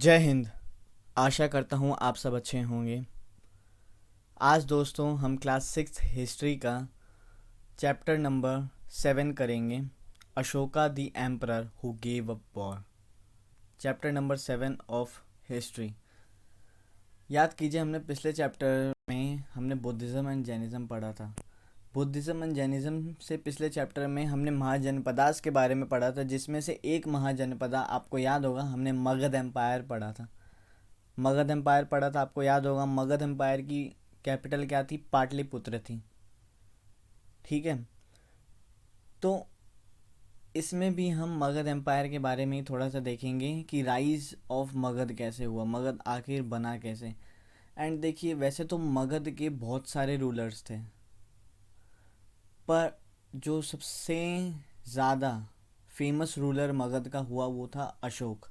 जय हिंद। आशा करता हूँ आप सब अच्छे होंगे। आज दोस्तों हम क्लास 6 हिस्ट्री का चैप्टर नंबर 7 करेंगे। Ashoka the emperor who gave up war. Chapter number 7 of history. याद कीजिए, हमने पिछले चैप्टर में हमने बुद्धिज़्म एंड जैनिज़्म पढ़ा था। बुद्धिज़्म एंड जैनिज़्म से पिछले चैप्टर में हमने महाजनपदास के बारे में पढ़ा था, जिसमें से एक महाजनपदा आपको याद होगा, हमने मगध एम्पायर पढ़ा था। मगध एम्पायर पढ़ा था, आपको याद होगा। मगध एम्पायर की कैपिटल क्या थी? पाटलिपुत्र थी। ठीक है, तो इसमें भी हम मगध एम्पायर के बारे में ही थोड़ा सा देखेंगे कि राइज ऑफ मगध कैसे हुआ, मगध आखिर बना कैसे। एंड देखिए, वैसे तो मगध के बहुत सारे रूलर्स थे, पर जो सबसे ज़्यादा फेमस रूलर मगध का हुआ वो था अशोक।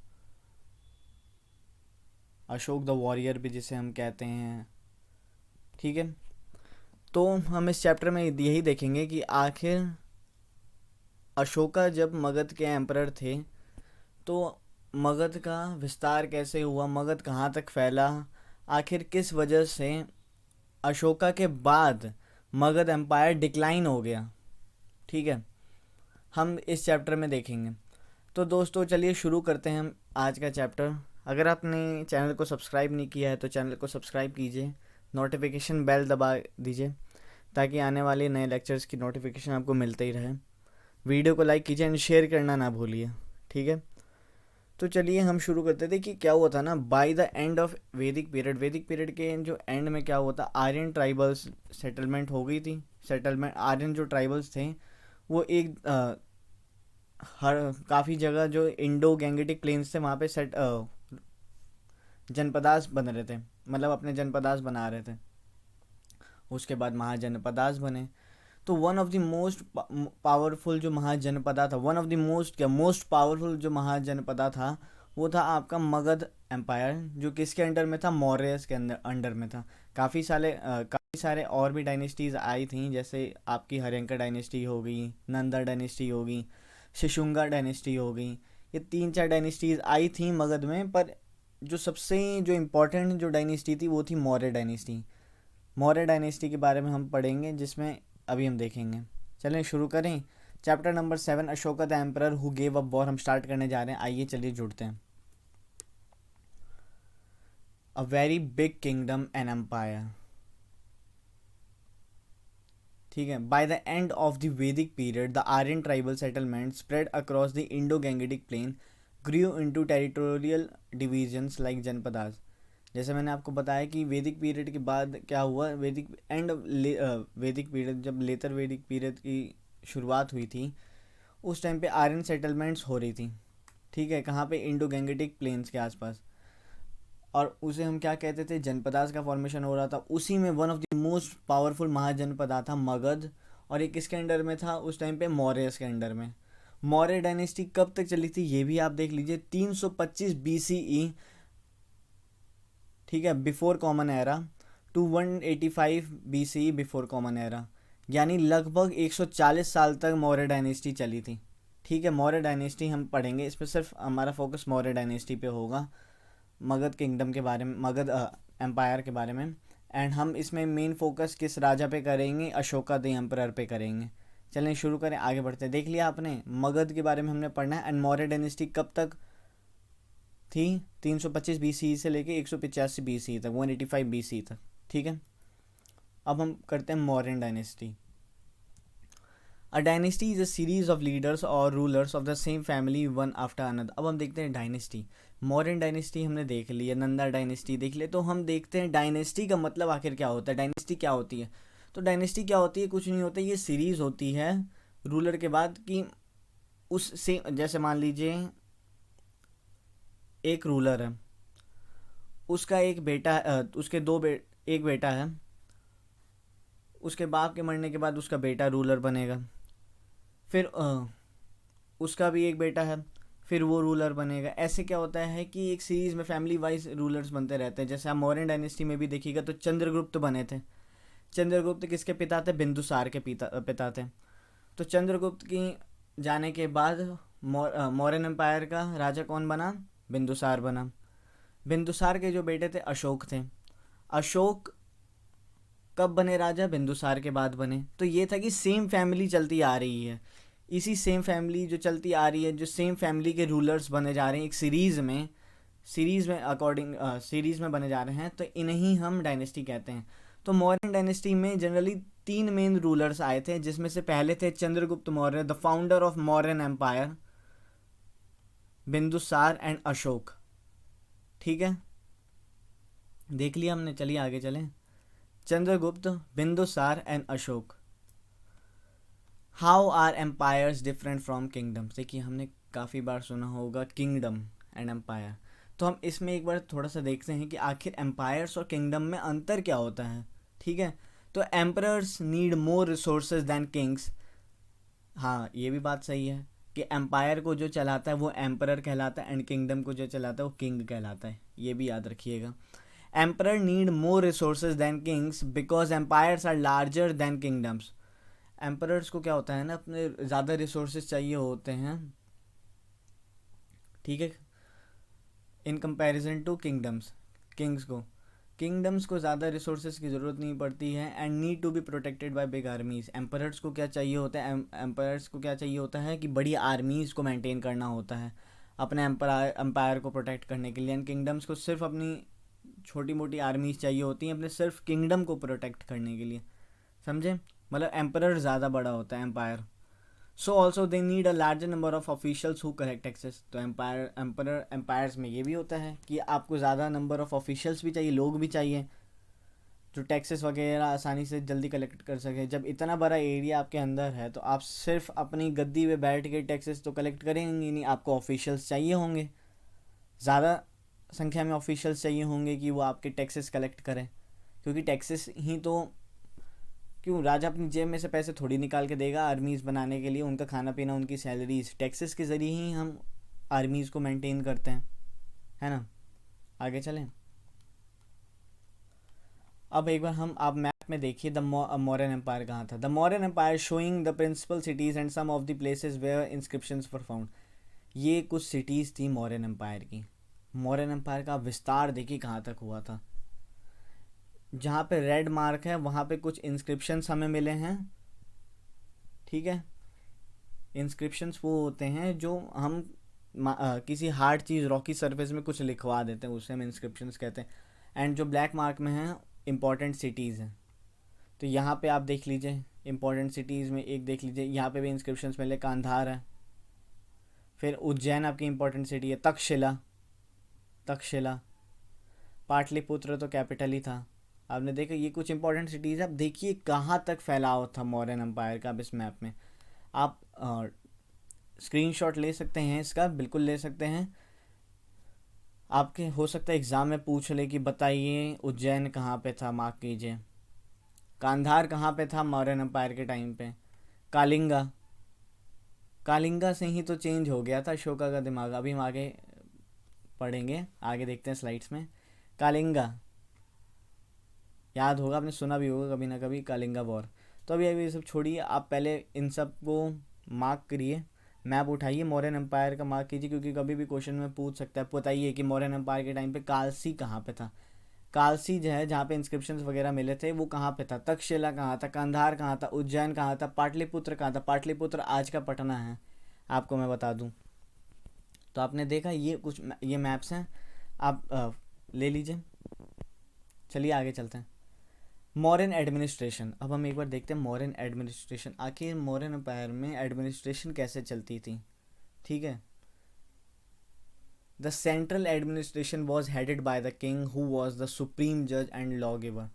अशोक द वॉरियर भी जिसे हम कहते हैं। ठीक है, तो हम इस चैप्टर में यही देखेंगे कि आखिर अशोका जब मगध के एम्परर थे तो मगध का विस्तार कैसे हुआ, मगध कहाँ तक फैला, आखिर किस वजह से अशोका के बाद मगध एम्पायर डिक्लाइन हो गया। ठीक है, हम इस चैप्टर में देखेंगे। तो दोस्तों चलिए शुरू करते हैं हम आज का चैप्टर। अगर आपने चैनल को सब्सक्राइब नहीं किया है तो चैनल को सब्सक्राइब कीजिए, नोटिफिकेशन बेल दबा दीजिए ताकि आने वाले नए लेक्चर्स की नोटिफिकेशन आपको मिलते ही रहे। वीडियो को लाइक कीजिए एंड शेयर करना ना भूलिए। ठीक है, तो चलिए हम शुरू करते थे कि क्या हुआ था ना। बाय द एंड ऑफ वैदिक पीरियड के जो एंड में क्या हुआ था, आर्यन ट्राइबल्स सेटलमेंट हो गई थी। सेटलमेंट आर्यन जो ट्राइबल्स थे वो एक हर काफ़ी जगह जो इंडो गैंगेटिक प्लेन्स थे वहाँ पे जनपदास बन रहे थे, मतलब अपने जनपदास बना रहे थे। उसके बाद महाजनपदास बने। तो one of the most powerful जो महाजनपदा था, one of the most powerful जो महाजनपदा था वो था आपका मगध एम्पायर, जो किसके अंडर में था? मौर्यस के अंडर में था। काफ़ी सारे और भी डायनेस्टीज़ आई थी, जैसे आपकी हर्यंका डायनेस्टी हो गई, नंदा डायनेस्टी हो गई, शिशुंगा डायनेस्टी हो गई। ये 3-4 डायनेस्टीज़ आई थी मगध में, पर जो सबसे जो इम्पोर्टेंट जो डायनेस्टी थी वो थी मौर्य डायनेस्टी। मौर्य डायनेस्टी के बारे में हम पढ़ेंगे, जिसमें अभी हम देखेंगे। चलें शुरू करें। Chapter number 7 Ashoka the emperor who gave up war हम स्टार्ट करने जा रहे हैं। आइए चलिए जुड़ते हैं। A very big kingdom and empire. ठीक है, by the end of the Vedic period the Aryan tribal settlement spread across the Indo Gangetic plain grew into territorial divisions like janapadas. जैसे मैंने आपको बताया कि वैदिक पीरियड के बाद क्या हुआ, वैदिक पीरियड जब लेटर वैदिक पीरियड की शुरुआत हुई थी, उस टाइम पे आर्यन सेटलमेंट्स हो रही थी। ठीक है, कहाँ पे? इंडो गैंगेटिक प्लेन्स के आसपास। और उसे हम क्या कहते थे? जनपदास का फॉर्मेशन हो रहा था। उसी में one of the most powerful Mahajanapada था मगध, और ये किसके अंडर में था उस टाइम पे? मौर्यस के अंडर में। मौर्य डायनेस्टी कब तक चली थी ये भी आप देख लीजिए, 325 BCE, ठीक है, before common era, to 185 BCE before common era, यानी लगभग 140 साल तक मौर्य डायनेस्टी चली थी। ठीक है, मौर्य डायनेस्टी हम पढ़ेंगे, इस पर सिर्फ हमारा फोकस मौर्य डायनेस्टी पे होगा, मगध किंगडम के बारे में, मगध एम्पायर के बारे में। एंड हम इसमें मेन फोकस किस राजा पे करेंगे? अशोका द एम्परर पे करेंगे। चलें शुरू करें, आगे बढ़ते हैं। देख लिया आपने, मगध के बारे में हमने पढ़ना है। एंड मौर्य डायनेस्टी कब तक थी? 325 BCE से लेके 185 BCE तक, 185 BCE तक। ठीक है, अब हम करते हैं Mauryan dynasty. A dynasty is a series of leaders और rulers of the same family one after another. अब हम देखते हैं डायनेस्टी। मौर्यन डायनेस्टी हमने देख ली है, नंदा डायनेस्टी देख लिया, तो हम देखते हैं डायनेस्टी का मतलब आखिर क्या होता है। डायनेस्टी क्या होती है? तो डायनेस्टी क्या होती है? कुछ नहीं होता, ये सीरीज होती है रूलर के बाद कि उस से, जैसे मान लीजिए एक रूलर है, उसका एक बेटा उसके एक बेटा है, उसके बाप के मरने के बाद उसका बेटा रूलर बनेगा, फिर उसका भी एक बेटा है, फिर वो रूलर बनेगा। ऐसे क्या होता है कि एक सीरीज में फैमिली वाइज रूलर्स बनते रहते हैं। जैसे आप मौर्यन डायनेस्टी में भी देखिएगा तो चंद्रगुप्त बने थे। चंद्रगुप्त किसके पिता थे? बिंदुसार के पिता थे। तो चंद्रगुप्त की जाने के बाद मौर्यन एम्पायर का राजा कौन बना? बिंदुसार बना। बिंदुसार के जो बेटे थे अशोक थे। अशोक कब बने राजा? बिंदुसार के बाद बने। तो ये था कि सेम फैमिली चलती आ रही है, इसी सेम फैमिली जो चलती आ रही है, जो सेम फैमिली के रूलर्स बने जा रहे हैं एक सीरीज़ में बने जा रहे हैं, तो इन्हीं हम डायनेस्टी कहते हैं। तो मौर्यन डायनेस्टी में जनरली 3 मेन रूलर्स आए थे, जिसमें से पहले थे Chandragupta Maurya, the founder of Mauryan empire, Bindusara and Ashoka. ठीक है, देख लिया हमने, चलिए आगे चलें। Chandragupta, Bindusara and Ashoka. How are empires different from kingdoms? देखिए हमने काफ़ी बार सुना होगा किंगडम एंड एम्पायर, तो हम इसमें एक बार थोड़ा सा देखते हैं कि आखिर एम्पायर्स और किंगडम में अंतर क्या होता है। ठीक है, तो emperors need more resources than kings. हाँ, ये भी बात सही है कि एम्पायर को जो चलाता है वो एम्परर कहलाता है, एंड किंगडम को जो चलाता है वो किंग कहलाता है, ये भी याद रखिएगा। Emperor need more resources than kings because empires are larger than kingdoms. Emperors को क्या होता है ना, अपने ज़्यादा रिसोर्सेज चाहिए होते हैं, ठीक है, इन कंपैरिजन टू किंगडम्स को ज़्यादा रिसोर्सेज की ज़रूरत नहीं पड़ती है, and need to be protected by big armies. Emperors को क्या चाहिए होता है? एम्परर्स को क्या चाहिए होता है कि बड़ी आर्मीज़ को मेंटेन करना होता है अपने एम्पायर को प्रोटेक्ट करने के लिए, एंड किंगडम्स को सिर्फ अपनी छोटी मोटी आर्मीज़ चाहिए होती हैं अपने सिर्फ किंगडम को प्रोटेक्ट करने के लिए। समझे? मतलब एम्परर ज़्यादा बड़ा होता है empire. So also they need a larger number of officials who collect taxes. तो एम्पायर्स में ये भी होता है कि आपको ज़्यादा नंबर ऑफ ऑफिशियल्स भी चाहिए, लोग भी चाहिए जो टैक्सेस वगैरह आसानी से जल्दी कलेक्ट कर सके। जब इतना बड़ा एरिया आपके अंदर है तो आप सिर्फ अपनी गद्दी पे बैठ के टैक्सेस तो कलेक्ट करेंगे नहीं, आपको ऑफिशियल्स चाहिए होंगे, ज़्यादा संख्या में ऑफिशियल्स चाहिए होंगे कि वो आपके टैक्सेस कलेक्ट करें, क्योंकि टैक्सेस ही तो, क्यों राजा अपनी जेब में से पैसे थोड़ी निकाल के देगा आर्मीज़ बनाने के लिए, उनका खाना पीना, उनकी सैलरीज टैक्सेस के ज़रिए ही हम आर्मीज़ को मेंटेन करते हैं, है ना। आगे चलें। अब एक बार हम आप मैप में देखिए द मौर्यन एम्पायर कहाँ था। The Mauryan empire showing the principal cities and some of the places where inscriptions were found. ये कुछ सिटीज़ थी मौर्यन एम्पायर की। मौर्यन एम्पायर का विस्तार देखिए कहाँ तक हुआ था। जहाँ पे रेड मार्क है वहाँ पे कुछ इंस्क्रिप्शंस हमें मिले हैं, ठीक है। इंस्क्रिप्शंस वो होते हैं जो हम किसी हार्ड चीज़ रॉकी सरफेस में कुछ लिखवा देते हैं, उसे हम इंस्क्रिप्शंस कहते हैं। एंड जो ब्लैक मार्क में हैं इंपॉर्टेंट सिटीज़ हैं। तो यहाँ पे आप देख लीजिए इंपॉर्टेंट सिटीज़ में एक देख लीजिए, यहाँ पे भी इंस्क्रिप्शंस मिले, कांधार है, फिर उज्जैन आपकी इंपॉर्टेंट सिटी है, तक्षशिला, पाटलिपुत्र तो कैपिटल ही था। आपने देखा ये कुछ इंपॉर्टेंट सिटीज़। आप देखिए कहाँ तक फैलाव था मौर्यन एम्पायर का। अब इस मैप में आप स्क्रीनशॉट ले सकते हैं इसका, बिल्कुल ले सकते हैं। आपके हो सकता है एग्ज़ाम में पूछ ले कि बताइए उज्जैन कहाँ पे था, मार्क कीजिए। कांधार कहाँ पे था मौर्यन एम्पायर के टाइम पे? कालिंगा से ही तो चेंज हो गया था अशोका का दिमाग। अभी हम आगे पढ़ेंगे, आगे देखते हैं स्लाइड्स में। कालिंगा याद होगा, आपने सुना भी होगा कभी ना कभी, कालिंगा वॉर। तो अभी अभी ये सब छोड़िए, आप पहले इन सब को मार्क करिए, मैप उठाइए, मौर्यन एम्पायर का मार्क कीजिए, क्योंकि कभी भी क्वेश्चन में पूछ सकता है। बताइए कि मौर्यन एम्पायर के टाइम पे कालसी कहाँ पे था। कालसी जो है जहाँ पे इंस्क्रिप्शंस वगैरह मिले थे वो कहाँ पे था। तक्षशिला कहाँ था, कंधार कहाँ था, उज्जैन कहाँ था, पाटलिपुत्र कहाँ था। पाटलिपुत्र आज का पटना है, आपको मैं बता दूँ। तो आपने देखा ये कुछ ये मैप्स हैं, आप ले लीजिए। चलिए आगे चलते हैं। Modern administration. अब हम एक बार देखते हैं मॉडर्न एडमिनिस्ट्रेशन, आखिर मॉडर्न एम्पायर में एडमिनिस्ट्रेशन कैसे चलती थी। ठीक है, the central administration was headed by the king who was the supreme जज एंड लॉ गिवर।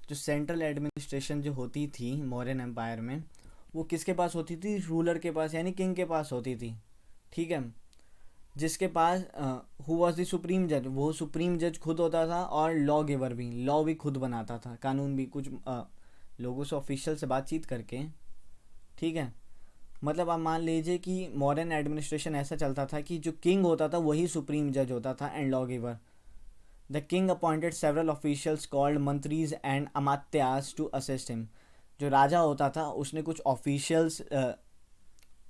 जो सेंट्रल एडमिनिस्ट्रेशन जो होती थी मॉडर्न एम्पायर में, वो किसके पास होती थी? रूलर के पास, यानी किंग के पास होती थी। ठीक है, जिसके पास हु वॉज द सुप्रीम जज, वो सुप्रीम जज खुद होता था, और लॉ गिवर भी, लॉ भी खुद बनाता था, कानून भी कुछ लोगों से ऑफिशियल से बातचीत करके। ठीक है, मतलब आप मान लीजिए कि मॉडर्न एडमिनिस्ट्रेशन ऐसा चलता था कि जो किंग होता था वही सुप्रीम जज होता था and law giver. The king appointed several officials called mantris and amatyas to assist him. जो राजा होता था उसने कुछ ऑफिशियल्स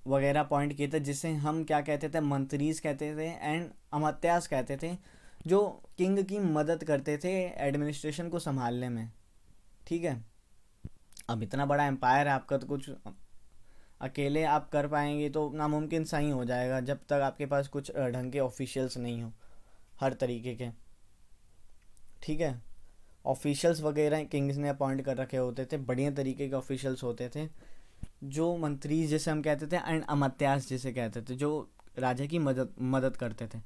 वगैरह अपॉइंट किए थे, जिसे हम क्या कहते थे? मंत्रीज कहते थे एंड अमात्यास कहते थे, जो किंग की मदद करते थे एडमिनिस्ट्रेशन को संभालने में, ठीक है। अब इतना बड़ा एम्पायर है आपका, तो कुछ अकेले आप कर पाएंगे तो नामुमकिन सा ही हो जाएगा, जब तक आपके पास कुछ ढंग के ऑफिशियल्स नहीं हो हर तरीके के, ठीक है। ऑफिशियल्स वगैरह किंग्स ने अपॉइंट कर रखे होते थे, बढ़िया तरीके के ऑफिशियल्स होते थे, जो मंत्री जैसे हम कहते थे एंड अमात्यास जिसे कहते थे, जो राजा की मदद मदद करते थे।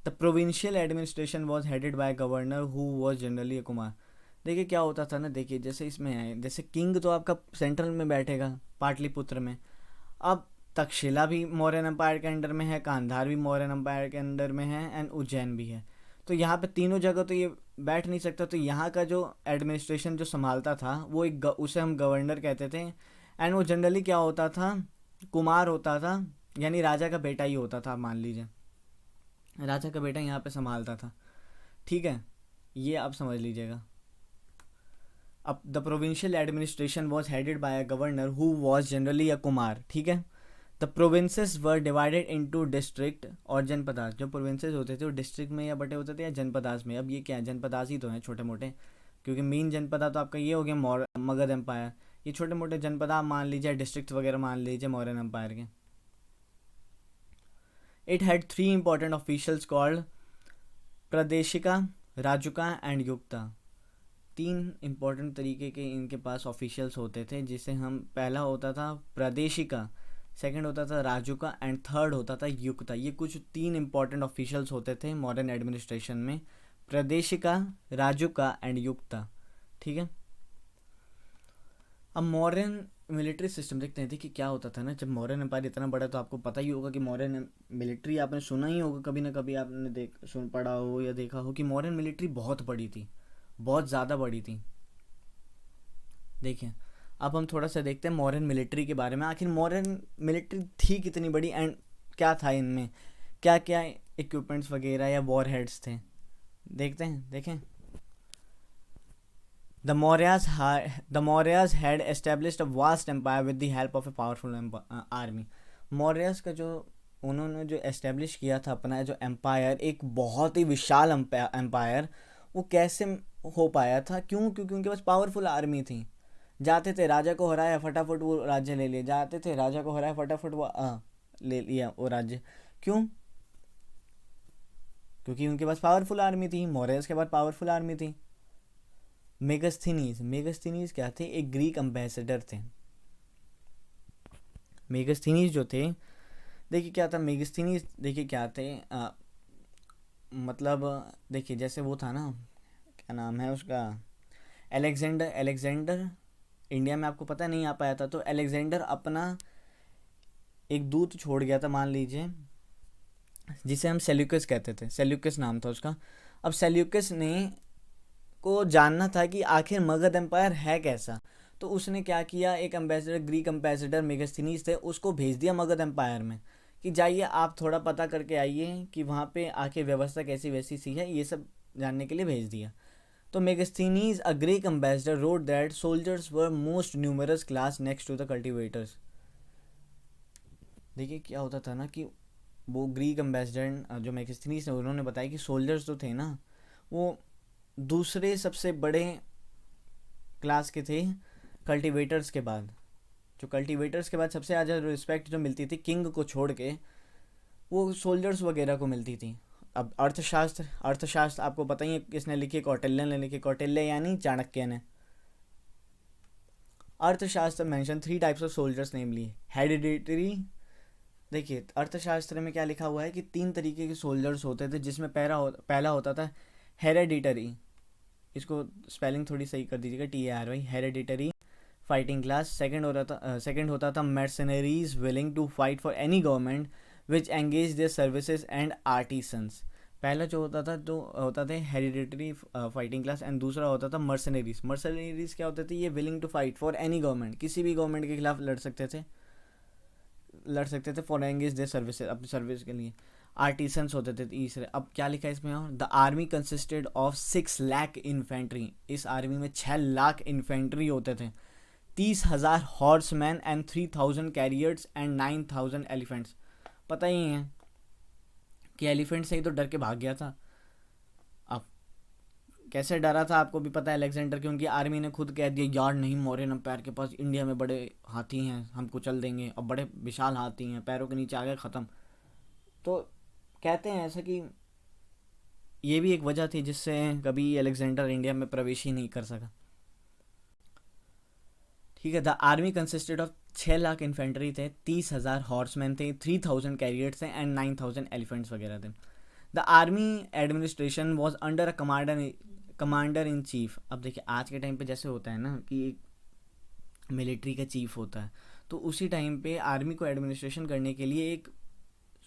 The provincial administration was headed by governor who was generally a kumar. देखिए क्या होता था ना, देखिए जैसे इसमें है, जैसे किंग तो आपका सेंट्रल में बैठेगा पाटलिपुत्र में। अब तक्षशिला भी मौर्यन एम्पायर के अंडर में है, कांधार भी मौर्यन एम्पायर के अंडर में है, एंड उज्जैन भी है। तो यहाँ पे तीनों जगह तो ये बैठ नहीं सकता, तो यहाँ का जो एडमिनिस्ट्रेशन जो संभालता था वो उसे हम गवर्नर कहते थे। एंड वो जनरली क्या होता था, कुमार होता था, यानी राजा का बेटा ही होता था, मान लीजिए राजा का बेटा यहाँ पे संभालता था, ठीक है। ये आप समझ लीजिएगा। अब the provincial administration was headed by a governor who was generally a kumar, ठीक है। The provinces were divided into district और जनपदास। जो प्रोविंसेस होते थे वो डिस्ट्रिक्ट में या बटे होते थे या जनपदास में। अब ये क्या है, जनपदास ही तो हैं छोटे मोटे, क्योंकि मेन जनपदा तो आपका ये हो गया मगध एम्पायर। ये छोटे मोटे जनपदा मान लीजिए, डिस्ट्रिक्ट वगैरह मान लीजिए मौर्यन एम्पायर के। It had 3 important officials called pradeshika, rajuka and yukta. 3 important तरीके के इनके पास ऑफिशियल्स होते थे, जिसे हम पहला होता था प्रादेशिका, सेकंड होता था राजुका एंड थर्ड होता था युक्ता। ये कुछ 3 इंपॉर्टेंट ऑफिशियल्स होते थे मॉडर्न एडमिनिस्ट्रेशन में, प्रादेशिका, राजुका एंड युक्ता, ठीक है। अब मॉडर्न मिलिट्री सिस्टम देखते हैं। देखिए क्या होता था ना, जब मौर्यन एम्पायर इतना बड़ा, तो आपको पता ही होगा कि मॉडर्न मिलिट्री आपने सुना ही होगा, कभी ना कभी आपने पढ़ा हो या देखा हो कि मॉडर्न मिलिट्री बहुत बड़ी थी, बहुत ज़्यादा बड़ी थी। देखिए अब हम थोड़ा सा देखते हैं मॉडर्न मिलिट्री के बारे में, आखिर मॉडर्न मिलिट्री थी कितनी बड़ी एंड क्या था इनमें, क्या क्या इक्विपमेंट्स वगैरह या वॉर हेड्स थे। देखते हैं, देखें। The Mauryas had established a vast empire with the help of a powerful army. Mauryas का जो उन्होंने जो एस्टेब्लिश किया था अपना जो एम्पायर, एक बहुत ही विशाल एम्पायर, वो कैसे हो पाया था, क्योंकि उनके पास पावरफुल आर्मी थी। जाते थे राजा को हराया, फटाफट वो राज्य ले लिया, जाते थे राजा को हराया, फटाफट वो ले लिया वो राज्य। क्यों? क्योंकि उनके पास पावरफुल आर्मी थी, मौर्यस के पास पावरफुल आर्मी थी। मेगस्थनीज क्या थे, एक ग्रीक एम्बेसडर थे। मेगस्थनीज जो थे, देखिए क्या था मेगस्थनीज, देखिए क्या थे, मतलब देखिए जैसे वो था ना, क्या नाम है उसका, एलेक्जेंडर इंडिया में आपको पता नहीं आ पाया था, तो एलेक्जेंडर अपना एक दूत छोड़ गया था, मान लीजिए, जिसे हम सेल्यूकस कहते थे, सेल्यूकस नाम था उसका। अब सेल्यूकस ने को जानना था कि आखिर मगध एम्पायर है कैसा, तो उसने क्या किया, एक एम्बेसडर, ग्रीक एम्बेसडर मेगस्थनीज थे, उसको भेज दिया मगध एम्पायर में कि जाइए आप थोड़ा पता करके आइए कि वहाँ पे आखिर व्यवस्था कैसी वैसी सी है, ये सब जानने के लिए भेज दिया। तो Megasthenes, a Greek ambassador, wrote that soldiers were most numerous class next to the cultivators. देखिए क्या होता था ना कि वो ग्रीक एम्बेसडर जो मेगस्थनीज थे, उन्होंने बताया कि सोल्जर्स तो थे ना, वो दूसरे सबसे बड़े क्लास के थे कल्टीवेटर्स के बाद। जो कल्टीवेटर्स के बाद सबसे ज़्यादा रिस्पेक्ट जो मिलती थी किंग को छोड़ के, वो सोल्जर्स वगैरह को मिलती थी। अब अर्थशास्त्र आपको पता ही है किसने लिखी, कौटिल्य ने लिखी, कौटिल्य यानी चाणक्य ने। अर्थशास्त्र mention 3 types of soldiers namely hereditary. देखिए अर्थशास्त्र में क्या लिखा हुआ है कि 3 तरीके के सोल्जर्स होते थे, जिसमें पहला होता था हेरिडिटरी, इसको स्पेलिंग थोड़ी सही कर दीजिएगा, TARY, hereditary fighting class. Second होता था mercenaries willing to fight for any government which engage their services and artisans. पहला जो होता था हेरिडिटरी फाइटिंग क्लास, एंड दूसरा होता था मर्सनरीज। मर्सनरीज क्या होते थे, ये willing to fight for any government, किसी भी गवर्नमेंट के खिलाफ लड़ सकते थे फॉर एंगेज देयर सर्विसेज, अपनी सर्विस के लिए। आर्टिसंस होते थे तीसरे। अब क्या लिखा है इसमें, और the army consisted of 6 lakh infantry. इस आर्मी में 6 लाख इन्फेंट्री होते थे, 30,000 horseman and 3,000 carriers and 9,000 elephants. पता ही है कि एलिफेंट से ही तो डर के भाग गया था, कैसे डरा था आपको भी पता है अलेक्जेंडर की, उनकी आर्मी ने खुद कह दिया यार नहीं, मौर्यन एम्पायर के पास इंडिया में बड़े हाथी हैं, हम कुचल देंगे, और बड़े विशाल हाथी हैं, पैरों के नीचे आ गए ख़त्म। तो कहते हैं ऐसा कि ये भी एक वजह थी जिससे कभी अलेक्जेंडर इंडिया में प्रवेश ही नहीं कर सका। ठीक है। The army consisted of 6 lakh infantry थे, 30,000 हॉर्समैन थे, 3,000 कैरियर्स थे एंड 9,000 एलिफेंट्स वगैरह थे। The army administration was under a commander in chief. अब देखिए आज के टाइम पे जैसे होता है ना कि एक मिलिट्री का चीफ होता है, तो उसी टाइम पे आर्मी को एडमिनिस्ट्रेशन करने के लिए एक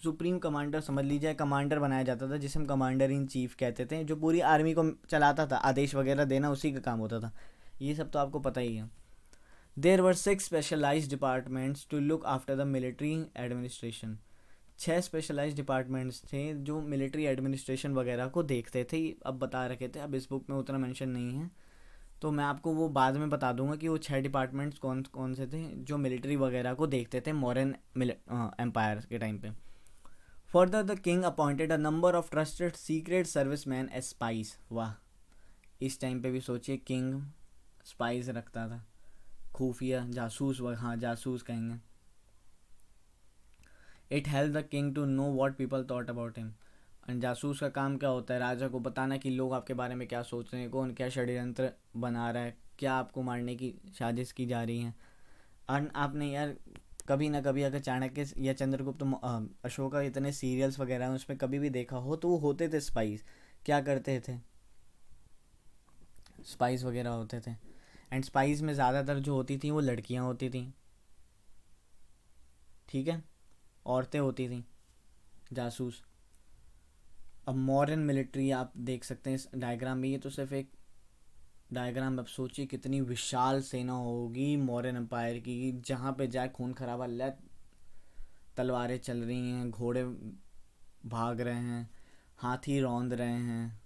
सुप्रीम कमांडर समझ लीजिए, कमांडर बनाया जाता था जिसे हम कमांडर इन चीफ कहते थे, जो पूरी आर्मी को चलाता था, आदेश वगैरह देना उसी का काम होता था। ये सब तो आपको पता ही है। There were 6 specialised departments to look after the military administration. 6 specialised departments थे जो मिलिट्री एडमिनिस्ट्रेशन वगैरह को देखते थे। अब बता रखे थे, अब इस बुक में उतना मेंशन नहीं है, तो मैं आपको वो बाद में बता दूंगा कि वो 6 डिपार्टमेंट्स कौन कौन से थे जो मिलिट्री वगैरह को देखते थे मॉडर्न एम्पायर के टाइम पे। Further the king appointed a number of trusted secret service man as spies. वाह, इस टाइम पे भी सोचिए किंग स्पाइस रखता था, खुफिया जासूस, हाँ जासूस कहेंगे। It help the king to know what people thought about him. जासूस का काम क्या होता है? राजा को बताना कि लोग आपके बारे में क्या सोच रहे हैं, कौन क्या षड्यंत्र बना रहा है, क्या आपको मारने की साजिश की जा रही है। और आपने यार कभी ना कभी अगर चाणक्य या चंद्रगुप्त अशोका इतने सीरियल्स वगैरह हैं उसमें कभी भी देखा हो तो वो होते थे स्पाइस। क्या करते थे? स्पाइस वगैरह होते थे। एंड स्पाइस में ज़्यादातर जो होती थी वो लड़कियां होती थी, ठीक है, औरतें होती थी जासूस। अब मॉडर्न मिलिट्री आप देख सकते हैं इस डायग्राम में, ये तो सिर्फ एक डायग्राम। अब सोचिए कितनी विशाल सेना होगी मौर्यन एम्पायर की, जहाँ पे जाए खून खराबा ले, तलवारें चल रही हैं, घोड़े भाग रहे हैं, हाथी रौंद रहे हैं।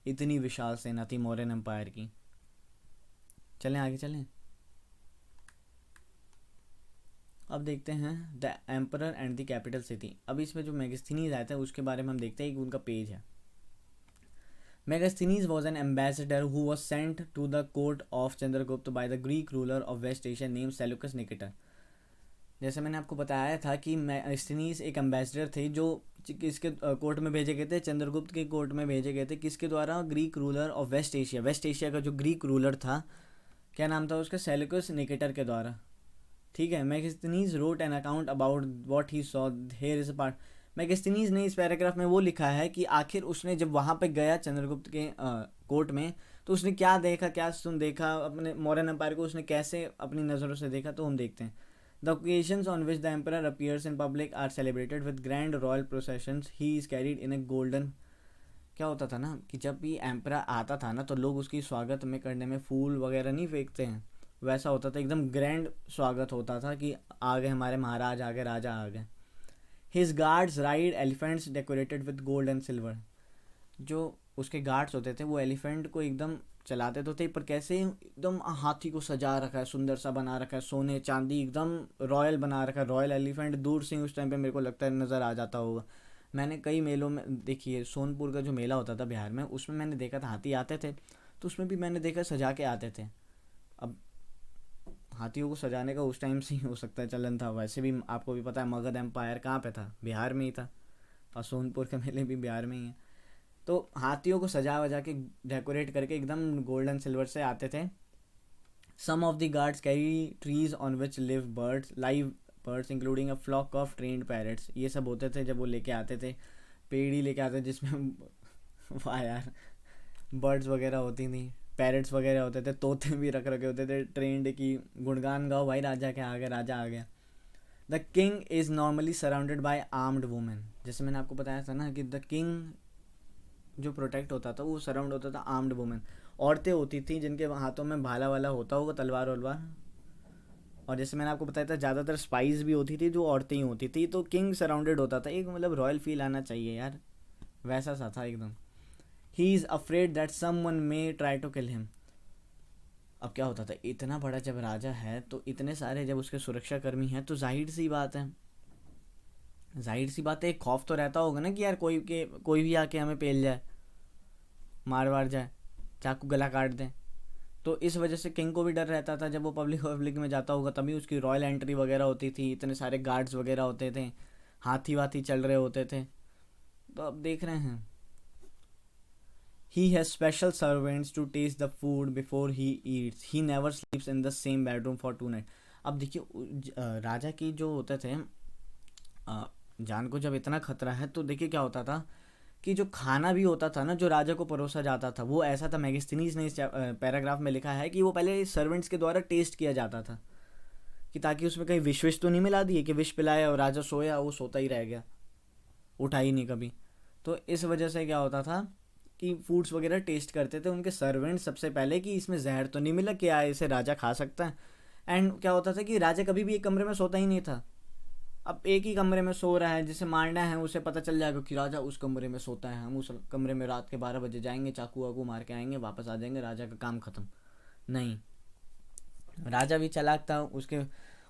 इतनी विशाल सेना थी मौर्यन एम्पायर की। चलें आगे चलें। अब देखते हैं the emperor and the capital city. अब इसमें जो मेगास्थनीज आया था उसके बारे में हम देखते हैं कि उनका पेज है। Megasthenes was an ambassador who was sent to the court of Chandragupta by the Greek ruler of West Asia named Seleucus Nicator। जैसे मैंने आपको बताया था कि मेगास्थनीज एक एम्बेसडर थे जो किसके कोर्ट में भेजे गए थे? चंद्रगुप्त के कोर्ट में भेजे गए थे। किसके द्वारा? Greek ruler of West Asia. West Asia का जो ग्रीक रूलर था, क्या नाम था उसका? सेल्यूकस निकेटर के द्वारा। ठीक है। Megasthenes wrote an account about what he saw. Here is a part. Megasthenes ने इस पैराग्राफ में वो लिखा है कि आखिर उसने जब वहाँ पे गया चंद्रगुप्त के कोर्ट में, तो उसने क्या देखा, क्या सुन देखा, अपने मौर्यन एम्पायर को उसने कैसे अपनी नज़रों से देखा, तो हम देखते हैं। The occasions on which the emperor appears in public are celebrated with grand royal processions. He is carried in a golden. क्या होता था ना कि जब भी एम्परर आता था ना तो लोग उसकी स्वागत में करने में फूल वगैरह नहीं फेंकते हैं, वैसा होता था, एकदम ग्रैंड स्वागत होता था कि आ गए हमारे महाराज, आ गए राजा, आ गए। His guards ride elephants decorated with gold and silver. जो उसके गार्ड्स होते थे वो एलिफेंट को एकदम चलाते तो थे, पर कैसे? एकदम हाथी को सजा रखा है, सुंदर सा बना रखा है, सोने चांदी एकदम रॉयल बना रखा है। रॉयल एलिफेंट दूर से उस टाइम पे मेरे को लगता है नज़र आ जाता होगा। मैंने कई मेलों में देखिए, सोनपुर का जो मेला होता था बिहार में, उसमें मैंने देखा था हाथी आते थे, तो उसमें भी मैंने देखा सजा के आते थे। अब हाथियों को सजाने का उस टाइम से ही हो सकता है चलन था, वैसे भी आपको भी पता है मगध एम्पायर कहाँ पे था? बिहार में ही था, और सोनपुर के मेले भी बिहार में ही है। तो हाथियों को सजा वजा के डेकोरेट करके एकदम गोल्ड एंड सिल्वर से आते थे। Some of the guards carry trees on which live birds, live birds including a flock of trained parrots. ये सब होते थे जब वो लेके आते थे, पेड़ ही लेके आते जिसमें वाह यार, बर्ड्स वगैरह होती थी, पैरट्स वगैरह होते थे, तोते भी रख रखे होते थे ट्रेंड की, गुणगान गाओ भाई राजा के आ गया, राजा आ गया। The king is normally surrounded by armed women. जैसे मैंने आपको बताया था ना कि द किंग जो प्रोटेक्ट होता था वो सराउंड होता था आर्म्ड वुमेन। औरतें होती थी जिनके हाथों में भाला वाला होता होगा, तलवार वलवार। और जैसे मैंने आपको बताया था ज़्यादातर स्पाइस भी होती थी जो औरतें ही होती थी। तो किंग सराउंडेड होता था, एक मतलब रॉयल फील आना चाहिए यार, वैसा सा था एकदम। He is afraid that someone may try to kill him. अब क्या होता था, इतना बड़ा जब राजा है तो इतने सारे जब उसके सुरक्षा कर्मी हैं, तो जाहिर सी बात है, जाहिर सी बात है, एक खौफ तो रहता होगा ना कि यार कोई भी आके हमें पेल जाए, मार वार जाए। चाकू गला काट दें। तो इस वजह से किंग को भी डर रहता था, जब वो पब्लिक में जाता होगा तभी उसकी रॉयल एंट्री वगैरह होती थी, इतने सारे गार्ड्स वगैरह होते थे, हाथी वाथी चल रहे होते थे। तो अब देख रहे हैं, he has special servants to taste the food before he eats, he never sleeps in the same bedroom for 2 night. अब देखिए राजा की जो होते थे जान को जब इतना खतरा है, तो देखिए क्या होता था कि जो खाना भी होता था ना, जो राजा को परोसा जाता था, वो ऐसा था, मैगस्थनीज ने इस पैराग्राफ में लिखा है कि वो पहले सर्वेंट्स के द्वारा टेस्ट किया जाता था, कि ताकि उसमें कहीं विष तो नहीं मिला दिए कि विष पिलाया और राजा सोया, वो सोता ही रह गया, उठा ही नहीं कभी। तो इस वजह से क्या होता था कि फूड्स वगैरह टेस्ट करते थे उनके सर्वेंट सबसे पहले, कि इसमें जहर तो नहीं मिला, क्या इसे राजा खा सकता है। एंड क्या होता था कि राजा कभी भी एक कमरे में सोता ही नहीं था। अब एक ही कमरे में सो रहा है, जिसे मारना है उसे पता चल जाएगा कि राजा उस कमरे में सोता है, हम उस कमरे में रात के 12 बजे जाएंगे, चाकू वाकू मार के आएंगे, वापस आ जाएंगे, राजा का काम खत्म। नहीं, राजा भी चालाक था, उसके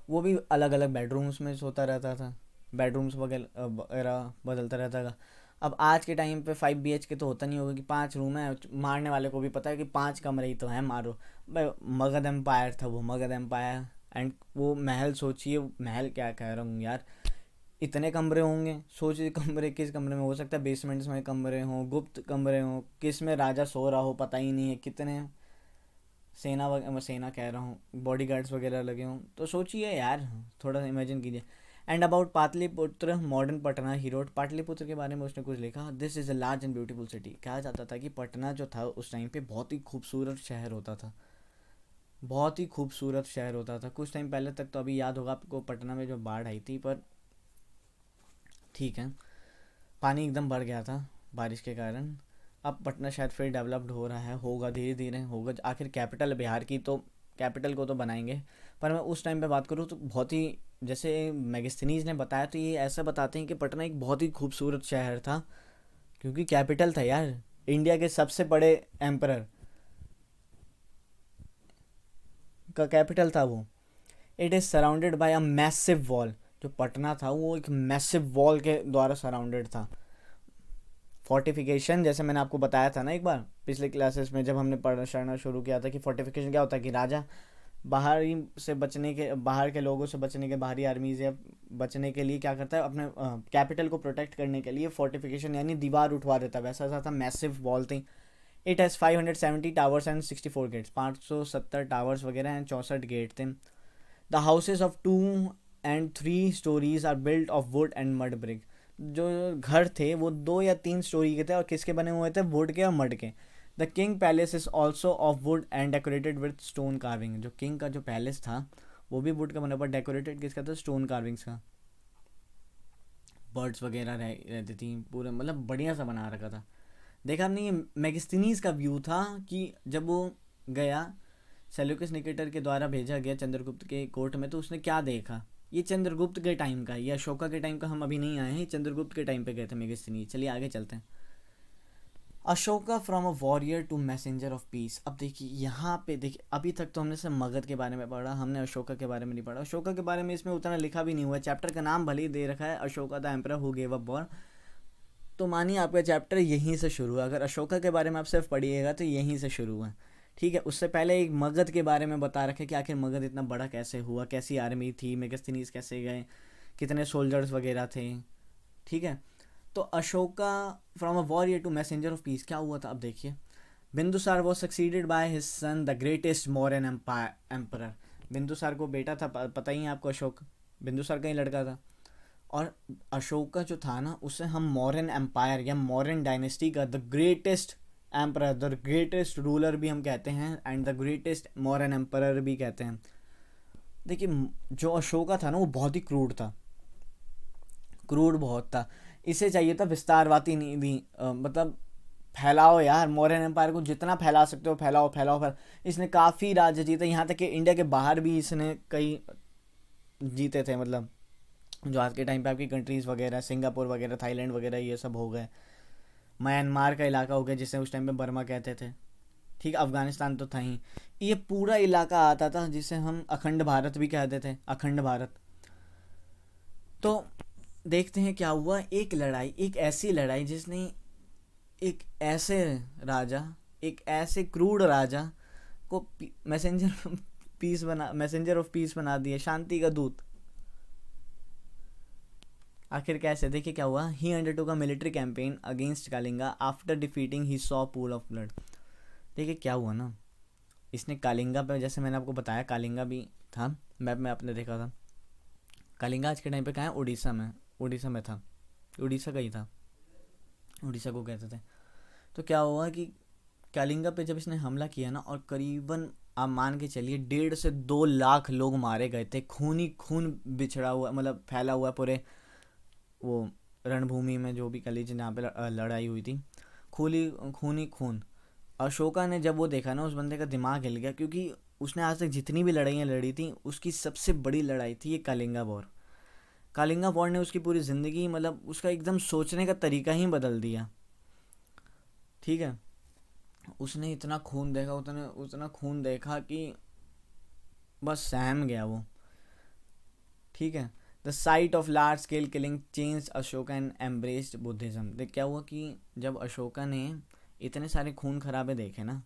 वो भी अलग अलग बेडरूम्स में सोता रहता था, बेडरूम्स वगैरह बदलता रहता था। अब आज के टाइम पे 5 BHK तो होता नहीं होगा कि 5 रूम है, मारने वाले को भी पता है कि 5 कमरे ही तो हैं, मारो भाई। मगध एम्पायर था वो, मगध एम्पायर। एंड वो महल, सोचिए महल क्या कह रहा हूँ यार, इतने कमरे होंगे, सोचिए कमरे किस कमरे में हो सकता है, बेसमेंट्स में कमरे हों, गुप्त कमरे हों, किस में राजा सो रहा हो पता ही नहीं है, कितने सेना कह रहा हूँ, बॉडीगार्ड्स वगैरह लगे हों। तो सोचिए यार, थोड़ा सा इमेजिन कीजिए। And about Pataliputra modern Patna, he wrote, Pataliputra के बारे में उसने कुछ लिखा, this is a large and beautiful city. कहा जाता था कि पटना जो था उस टाइम पे बहुत ही खूबसूरत शहर होता था, बहुत ही खूबसूरत शहर होता था। कुछ टाइम पहले तक तो, अभी याद होगा आपको, पटना में जो बाढ़ आई थी, पर ठीक है, पानी एकदम बढ़ गया था बारिश के कारण। अब पटना शायद फिर डेवलप्ड हो रहा है, होगा धीरे धीरे होगा, आखिर कैपिटल है बिहार की, तो कैपिटल को तो बनाएंगे। पर मैं उस टाइम पे बात करूँ तो बहुत ही, जैसे मैगस्थनीज ने बताया, तो ये ऐसा बताते हैं कि पटना एक बहुत ही खूबसूरत शहर था, क्योंकि कैपिटल था यार, इंडिया के सबसे बड़े एम्परर का कैपिटल था वो। It is surrounded by a massive wall, जो पटना था वो एक मैसिव वॉल के द्वारा सराउंडेड था। फोर्टिफिकेशन, जैसे मैंने आपको बताया था ना एक बार पिछले क्लासेस में, जब हमने पढ़ना शुरू किया था, कि फोर्टिफिकेशन क्या होता है, कि राजा बाहर के लोगों से बचने के, बाहरी आर्मी से बचने के लिए क्या करता है, अपने कैपिटल को प्रोटेक्ट करने के लिए फोर्टिफिकेशन यानी दीवार उठवा देता है, वैसा सा था, मैसिव वॉल थी। It has 570 towers and 64 gates, 570 towers वगैरह एंड 64 गेट थे। The houses of 2 and 3 stories are built of wood and mud brick, जो घर थे वो 2 या 3 स्टोरी के थे, और किसके बने हुए थे, वुड के और मड के। The king palace is also of wood and decorated with stone carving, जो किंग का जो पैलेस था वो भी वुड का बना, पर डेकोरेटेड किसका था, स्टोन कार्विंग्स का। बर्ड्स वगैरह रहती थी, पूरा मतलब बढ़िया सा बना रखा था। देखा आपने, ये मैगस्थनीज का व्यू था, कि जब वो गया, सेल्यूकस निकेटर के द्वारा भेजा गया चंद्रगुप्त के कोर्ट में, तो उसने क्या देखा, ये चंद्रगुप्त के टाइम का, ये अशोका के टाइम का हम अभी नहीं आए हैं, चंद्रगुप्त के टाइम पे गए थे मेगस्थनीज। चलिए आगे चलते हैं। Ashoka from a warrior to messenger of peace. अब देखिए यहाँ पे, देखिए अभी तक तो हमने सिर्फ मगध के बारे में पढ़ा, हमने अशोका के बारे में नहीं पढ़ा। अशोका के बारे में इसमें उतना लिखा भी नहीं हुआ, चैप्टर का नाम भले ही दे रखा है, Ashoka the emperor who gave up war. तो मानिए आपका चैप्टर यहीं से शुरू हुआ, अगर अशोका के बारे में आप सिर्फ पढ़िएगा तो यहीं से शुरू हुआ। ठीक है, उससे पहले एक मगध के बारे में बता रखे कि आखिर मगध इतना बड़ा कैसे हुआ, कैसी आर्मी थी, मेगस्थनीज कैसे गए, कितने सोल्जर्स वगैरह थे। ठीक है, तो Ashoka from a warrior to messenger of peace क्या हुआ था, अब देखिए। Bindusara was succeeded by his son the greatest Mauryan emperor. Bindusara को बेटा था, पता ही है आपको, अशोक बिंदुसार का ही लड़का था। और अशोका जो था ना, उसे हम मौर्यन एम्पायर या मौर्यन डायनेस्टी का the greatest emperor, the greatest ruler भी हम कहते हैं, and the greatest Mauryan emperor भी कहते हैं। देखिए जो अशोका था ना, वो बहुत ही क्रूड था, क्रूड बहुत था। इसे चाहिए था विस्तारवादी नीति, मतलब फैलाओ यार, मौर्यन एम्पायर को जितना फैला सकते हो फैलाओ फैलाओ फैलाओ। इसने काफ़ी राज्य जीते, यहाँ तक कि इंडिया के बाहर भी इसने कई जीते थे, मतलब जो आज के टाइम पे आपकी कंट्रीज़ वगैरह, सिंगापुर वगैरह, थाईलैंड वगैरह, ये सब हो गए। म्यांमार का इलाका हो गया, जिसे उस टाइम पे बर्मा कहते थे। ठीक, अफगानिस्तान तो था ही, ये पूरा इलाका आता था जिसे हम अखंड भारत भी कहते थे, अखंड भारत। तो देखते हैं क्या हुआ, एक लड़ाई, एक ऐसी लड़ाई जिसने एक ऐसे राजा एक ऐसे क्रूड राजा को मैसेंजर ऑफ पीस बना दिया, शांति का दूत। आखिर कैसे, देखिए क्या हुआ। He undertook a military campaign against Kalinga after defeating he saw pool of blood. देखिए क्या हुआ ना, इसने कालिंगा पे, जैसे मैंने आपको बताया कालिंगा भी था, मैप में आपने देखा था। कालिंगा आज के टाइम पे कहाँ है, उड़ीसा में, उड़ीसा में था, उड़ीसा का ही था, उड़ीसा को कहते थे। तो क्या हुआ कि कालिंगा पे जब इसने हमला किया ना, और करीबन आप मान के चलिए 1.5 से 2 लाख लोग मारे गए थे, खून ही खून बिछड़ा हुआ, मतलब फैला हुआ पूरे वो रणभूमि में, जो भी कह जहाँ पे लड़ाई हुई थी, खून ही खून। अशोका ने जब वो देखा ना, उस बंदे का दिमाग हिल गया, क्योंकि उसने आज तक जितनी भी लड़ाइयाँ लड़ी थी, उसकी सबसे बड़ी लड़ाई थी ये कालिंगा वॉर। कालिंगा वॉर ने उसकी पूरी ज़िंदगी, मतलब उसका एकदम सोचने का तरीका ही बदल दिया। ठीक है, उसने इतना खून देखा, उतना उतना खून देखा कि बस सहम गया वो। ठीक है, the site of large scale killing change Ashoka and embraced Buddhism. देख क्या हुआ कि जब अशोका ने इतने सारे खून खराबे देखे ना,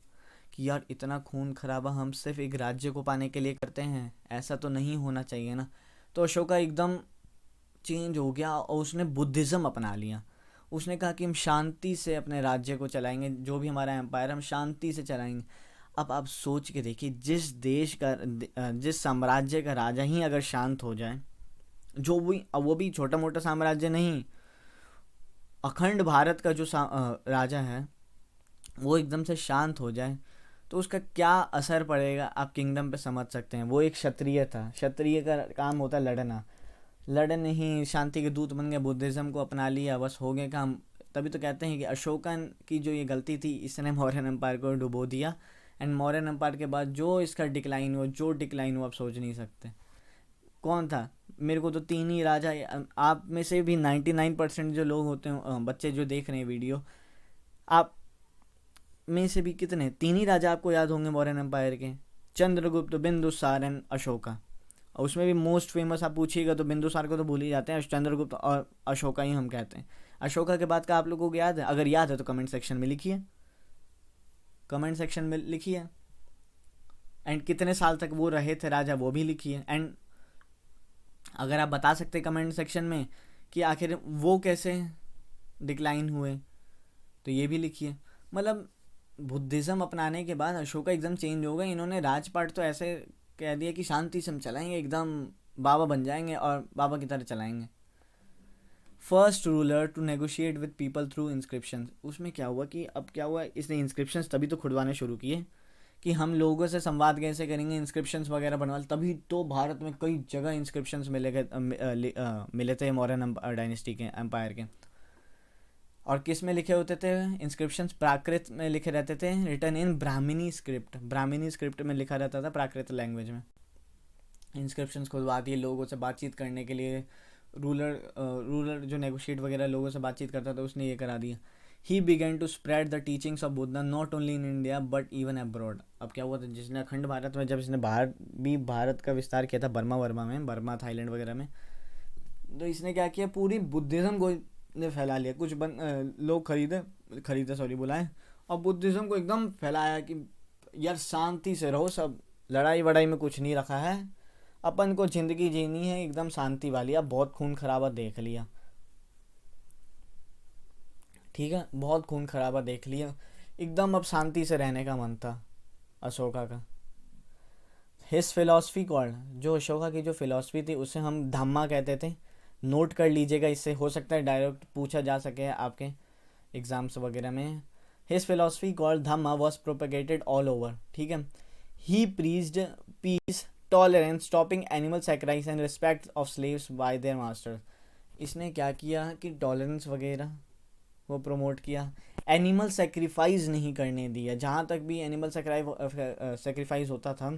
कि यार इतना खून खराबा हम सिर्फ एक राज्य को पाने के लिए करते हैं, ऐसा तो नहीं होना चाहिए ना। तो अशोका एकदम चेंज हो गया और उसने बुद्धिज़्म अपना लिया। उसने कहा कि हम शांति से अपने राज्य को चलाएंगे, जो भी हमारा एम्पायर हम शांति से चलाएंगे। अब आप सोच के देखिए, जिस देश का जिस साम्राज्य का राजा ही अगर शांत हो जाए, जो भी, अब वो भी छोटा मोटा साम्राज्य नहीं, अखंड भारत का जो राजा है वो एकदम से शांत हो जाए, तो उसका क्या असर पड़ेगा आप किंगडम पे समझ सकते हैं। वो एक क्षत्रिय था, क्षत्रिय का काम होता है लड़ना, लड़े नहीं, शांति के दूत बन गए, बुद्धिज़्म को अपना लिया, बस हो गए काम। तभी तो कहते हैं कि अशोकन की जो ये गलती थी, इसने मौर्यन एम्पायर को डुबो दिया। एंड मौर्यन एम्पायर के बाद जो इसका डिक्लाइन हुआ आप सोच नहीं सकते। कौन था, मेरे को तो 3 ही राजा, आप में से भी 99% जो लोग होते हैं, बच्चे जो देख रहे हैं वीडियो, आप में से भी कितने 3 ही राजा आपको याद होंगे मौर्यन एम्पायर के, चंद्रगुप्त, बिंदुसार एंड अशोका। और उसमें भी मोस्ट फेमस आप पूछिएगा तो बिंदुसार को तो भूल ही जाते हैं, चंद्रगुप्त और अशोका ही हम कहते हैं। अशोका के बाद का आप लोगों को याद है? अगर याद है तो कमेंट सेक्शन में लिखिए, कमेंट सेक्शन में लिखिए। एंड कितने साल तक वो रहे थे राजा, वो भी लिखिए। एंड अगर आप बता सकते कमेंट सेक्शन में कि आखिर वो कैसे डिक्लाइन हुए, तो ये भी लिखिए। मतलब बुद्धिज़्म अपनाने के बाद अशोका एकदम चेंज हो गए। इन्होंने राजपाट तो ऐसे कह दिया कि शांति से हम चलाएंगे, एकदम बाबा बन जाएंगे और बाबा की तरह चलाएंगे। First ruler to negotiate with people through inscription. उसमें क्या हुआ कि अब क्या हुआ, इसने इंस्क्रिप्शंस तभी तो खुदवाने शुरू किए कि हम लोगों से संवाद कैसे करेंगे, इंस्क्रिप्शंस वगैरह बनवा। तभी तो भारत में कई जगह इंस्क्रिप्शंस मिले थे मौर्यन डायनेस्टी के, एम्पायर के। और किस में लिखे होते थे इंस्क्रिप्शंस? प्राकृत में लिखे रहते थे, written in Brahmani script. Brahmani script में लिखा रहता था, प्राकृत लैंग्वेज में। इंस्क्रिप्शंस खुलवा दिए लोगों से बातचीत करने के लिए। रूलर जो नेगोशिएट वगैरह लोगों से बातचीत करता था, उसने ये करा दिया। He began to spread the teachings of Buddha not only in India but even abroad. अब क्या हुआ था, जिसने अखंड भारत में, जब इसने भारत का विस्तार किया था, बर्मा थाईलैंड वगैरह में, तो इसने क्या किया, पूरी बुद्धिज़्म को ने फैला लिया। कुछ लोग खरीदे सॉरी बुलाए, और बुद्धिज़्म को एकदम फैलाया कि यार शांति से रहो, सब लड़ाई वड़ाई में कुछ नहीं रखा है, अपन को ज़िंदगी जीनी है एकदम शांति वाली। अब बहुत खून खराबा देख लिया, ठीक है, बहुत खून खराबा देख लिया, एकदम अब शांति से रहने का मन था अशोका का। हिस फिलॉसफी कॉल्ड, जो अशोका की जो फिलॉसफी थी उसे हम धम्मा कहते थे। नोट कर लीजिएगा, इससे हो सकता है डायरेक्ट पूछा जा सके आपके एग्जाम्स वगैरह में। His philosophy called dhamma was propagated all over. ठीक है, he preached peace, tolerance, stopping animal sacrifice and respect of slaves by their masters. इसने क्या किया कि टॉलरेंस वगैरह वो प्रमोट किया, एनिमल सेक्रीफाइस नहीं करने दिया। जहाँ तक भी एनिमल सेक्रीफाइस होता था,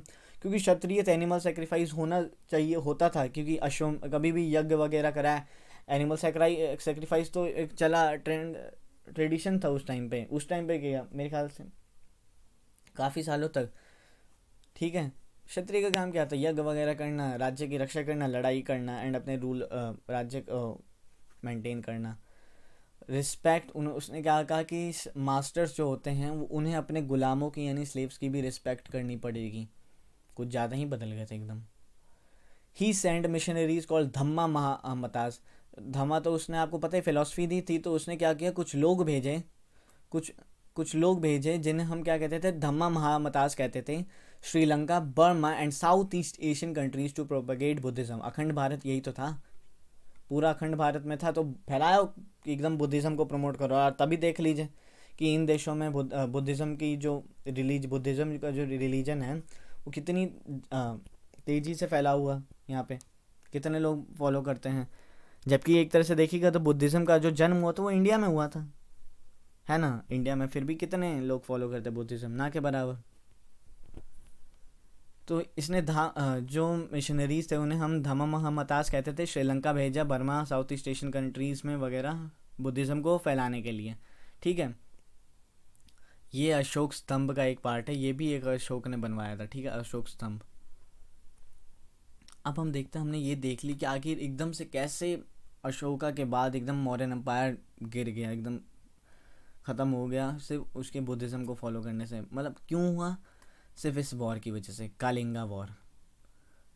क्योंकि क्षत्रिय एनिमल सेक्रीफाइस होना चाहिए होता था, क्योंकि अश्वम कभी भी यज्ञ वगैरह कराए, एनिमल सेक्रीफाइस तो एक चला ट्रेडिशन था उस टाइम पे किया मेरे ख्याल से काफ़ी सालों तक। ठीक है, क्षत्रिय का काम क्या था, यज्ञ वगैरह करना, राज्य की रक्षा करना, लड़ाई करना, एंड अपने राज्य मेंटेन करना। रिस्पेक्ट उसने क्या कहा कि मास्टर्स जो होते हैं वो उन्हें अपने गुलामों की यानी स्लेव्स की भी रिस्पेक्ट करनी पड़ेगी। कुछ ज़्यादा ही बदल गए थे एकदम। ही सेंड मिशनरीज कॉल्ड धम्मा महामतास। धम्मा तो उसने आपको पता है फिलॉसफी दी थी, तो उसने क्या किया, कुछ लोग भेजे, कुछ कुछ लोग भेजे जिन्हें हम क्या कहते थे, धम्मा महामतास कहते थे, Sri Lanka, Burma and South East Asian countries to propagate Buddhism. अखंड भारत यही तो था, पूरा अखंड भारत में था, तो फैलाओ कि एकदम बुद्धिज्म को प्रमोट करो। और तभी देख लीजिए कि इन देशों में बुद्धिज्म की जो बुद्धिज्म का जो रिलीजन है वो कितनी तेज़ी से फैला हुआ यहाँ पे, कितने लोग फॉलो करते हैं। जबकि एक तरह से देखिएगा तो बुद्धिज्म का जो जन्म हुआ था वो इंडिया में हुआ था, है ना, इंडिया में, फिर भी कितने लोग फॉलो करते हैं बुद्धिज्म, ना के बराबर। तो इसने जो मिशनरीज थे उन्हें हम धम्मा महामतास कहते थे, श्रीलंका भेजा, Burma, south East Asian countries में वगैरह बुद्धिज़्म को फैलाने के लिए। ठीक है, ये अशोक स्तंभ का एक पार्ट है, ये भी एक अशोक ने बनवाया था। ठीक है, अशोक स्तंभ। अब हम देखते हैं, हमने ये देख ली कि आखिर एकदम से कैसे अशोका के बाद एकदम मौर्यन एम्पायर गिर गया, एकदम ख़त्म हो गया सिर्फ उसके बुद्धिज़्म को फॉलो करने से। मतलब क्यों हुआ, सिर्फ इस वॉर की वजह से, कालिंगा वॉर।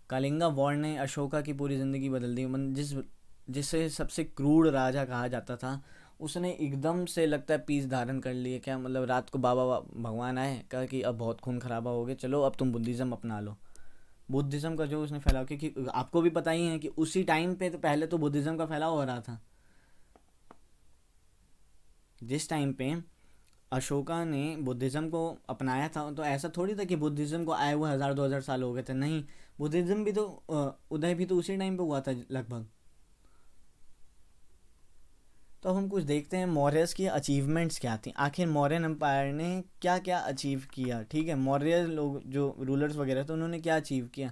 कालिंगा वॉर ने अशोका की पूरी ज़िंदगी बदल दी। जिसे सबसे क्रूर राजा कहा जाता था, उसने एकदम से लगता है पीस धारण कर लिए। क्या मतलब, रात को बाबा भगवान आए, कहा कि अब बहुत खून खराबा हो गया, चलो अब तुम बुद्धिज़्म अपना लो। बुद्धिज़्म का जो उसने फैलाव, क्योंकि आपको भी पता ही है कि उसी टाइम पे तो पहले तो बुद्धिज़्म का फैलाव हो रहा था। जिस टाइम पे अशोका ने बुद्धिज़्म को अपनाया था, तो ऐसा थोड़ी था कि बुद्धिज़्म को आए हुए 1000-2000 साल हो गए थे, नहीं। बुद्धिज़्म भी तो उदय भी तो उसी टाइम पे हुआ था लगभग। तो अब हम कुछ देखते हैं मौर्यस की अचीवमेंट्स क्या थी, आखिर मौर्यन एम्पायर ने क्या क्या अचीव किया। ठीक है, मौर्य लोग जो रूलर्स वगैरह थे उन्होंने क्या अचीव किया।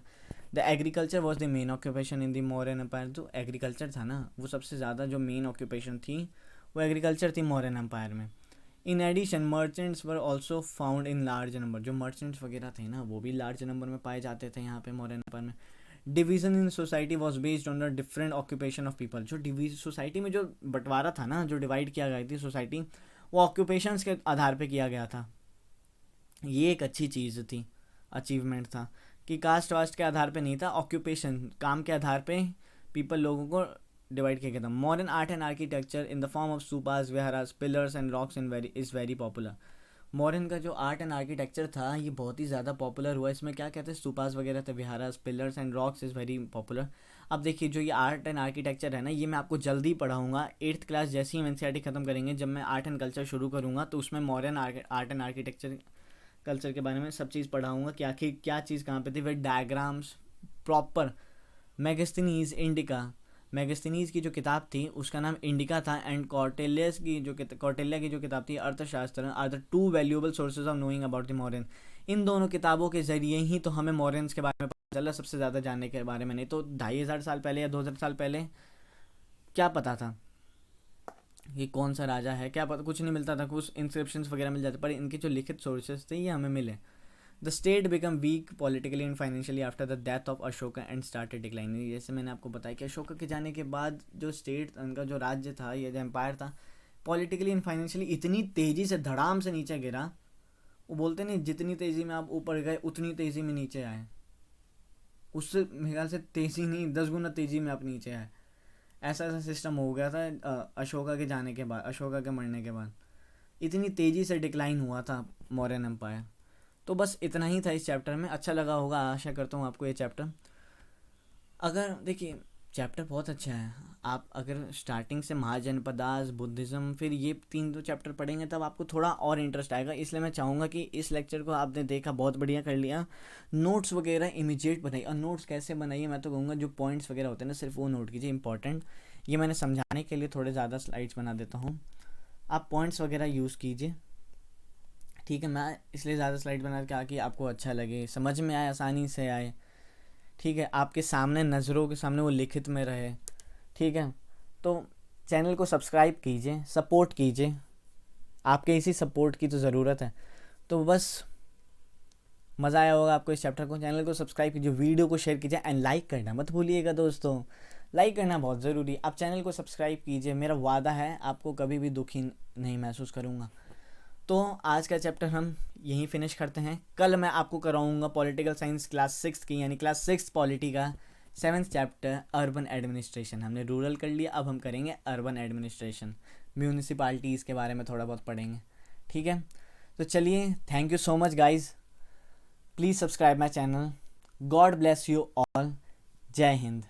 The agriculture was the main occupation in the Mauryan empire. जो एग्रीकल्चर था ना, वो सबसे ज़्यादा जो मेन ऑक्यूपेशन थी वो एग्रीकल्चर थी मौर्यन एम्पायर में। In addition merchants were also found in large number. जो मर्चेंट्स वगैरह थे ना, वो भी लार्ज नंबर में पाए जाते थे यहाँ पे मौर्यन एम्पायर में। Division in society was based on the different occupation of people. जो सोसाइटी में जो बंटवारा था ना, जो डिवाइड किया गई थी सोसाइटी, वो ऑक्यूपेशंस के आधार पे किया गया था। ये एक अच्छी चीज़ थी, अचीवमेंट था कि कास्ट वास्ट के आधार पे नहीं था, ऑक्यूपेशन, काम के आधार पे पीपल, लोगों को डिवाइड किया गया था। Modern art and architecture in the form of stupas, विहारास, pillars and rocks is very popular. Modern का जो आर्ट एंड आर्किटेक्चर था ये बहुत ही ज़्यादा पॉपुलर हुआ। इसमें क्या कहते हैं, स्तूपास वगैरह थे, viharas, pillars and rocks is very popular. अब देखिए, जो ये आर्ट एंड आर्किटेक्चर है ना, ये मैं आपको जल्दी पढ़ाऊंगा। 8th क्लास जैसे ही हम एनसीईआरटी ख़त्म करेंगे, जब मैं आर्ट एंड कल्चर शुरू करूँगा, तो उसमें modern art and architecture culture के बारे में सब चीज़ पढ़ाऊँगा कि आखिर क्या चीज़ कहाँ पे थी, फिर diagrams proper. Megasthenes indica, Megasthenes की जो किताब थी उसका नाम इंडिका था। एंड कौटिल्य की जो किताब थी Arthashastra, are the two valuable sources of knowing about the modern. इन दोनों किताबों के जरिए ही तो हमें मॉडर्न्स के बारे में पता चला, सबसे ज़्यादा जानने के बारे में। नहीं तो 2500 साल पहले या 2000 साल पहले क्या पता था ये कौन सा राजा है, क्या पता, कुछ नहीं मिलता था। कुछ इंस्क्रिप्शंस वगैरह मिल जाते, पर इनके जो लिखित सोर्सेज थे ये हमें मिले। The state become weak politically and financially after the death of Ashoka and started declining. जैसे मैंने आपको बताया कि अशोका के जाने के बाद जो स्टेट, उनका जो राज्य था, ये जो एम्पायर था, पॉलिटिकली एंड फाइनेंशियली इतनी तेज़ी से धड़ाम से नीचे गिरा। वो बोलते नहीं, जितनी तेज़ी में आप ऊपर गए उतनी तेज़ी में नीचे आए। उससे मेरे ख्याल से तेज़ी नहीं, 10 गुना तेज़ी में आप नीचे आए। ऐसा ऐसा सिस्टम हो गया था अशोका के जाने के बाद, अशोका के मरने के बाद इतनी तेज़ी से डिक्लाइन हुआ था मौर्यन एम्पायर। तो बस इतना ही था इस चैप्टर में। अच्छा लगा होगा, आशा करता हूँ आपको ये चैप्टर। अगर देखिए, चैप्टर बहुत अच्छा है। आप अगर स्टार्टिंग से महाजनपदास, बुद्धिज़्म, फिर ये 3 चैप्टर पढ़ेंगे तब आपको थोड़ा और इंटरेस्ट आएगा। इसलिए मैं चाहूँगा कि इस लेक्चर को आपने देखा, बहुत बढ़िया कर लिया, नोट्स वगैरह इमीडिएट बनाइए। और नोट्स कैसे बनाइए, मैं तो कहूँगा जो पॉइंट्स वगैरह होते हैं ना, सिर्फ वो नोट कीजिए, इंपॉर्टेंट। ये मैंने समझाने के लिए थोड़े ज़्यादा स्लाइड्स बना देता हूँ, आप पॉइंट्स वगैरह यूज़ कीजिए। ठीक है, मैं इसलिए ज़्यादा स्लाइड बना के कि आपको अच्छा लगे, समझ में आए, आसानी से आए। ठीक है, आपके सामने, नज़रों के सामने वो लिखित में रहे। ठीक है, तो चैनल को सब्सक्राइब कीजिए, सपोर्ट कीजिए, आपके इसी सपोर्ट की तो ज़रूरत है। तो बस मज़ा आया होगा आपको इस चैप्टर को। चैनल को सब्सक्राइब कीजिए, वीडियो को शेयर कीजिए एंड लाइक करना मत भूलिएगा दोस्तों। लाइक करना बहुत ज़रूरी। आप चैनल को सब्सक्राइब कीजिए, मेरा वादा है आपको कभी भी दुखी नहीं महसूस करूँगा। तो आज का चैप्टर हम यहीं फिनिश करते हैं। कल मैं आपको कराऊंगा पॉलिटिकल साइंस क्लास 6 की, यानी क्लास 6 पॉलिटी का 7th चैप्टर अर्बन एडमिनिस्ट्रेशन। हमने रूरल कर लिया, अब हम करेंगे अर्बन एडमिनिस्ट्रेशन, म्यूनिसिपालिटीज़ के बारे में थोड़ा बहुत पढ़ेंगे। ठीक है, तो चलिए, thank you so much guys, please subscribe my channel. God bless you all. जय हिंद।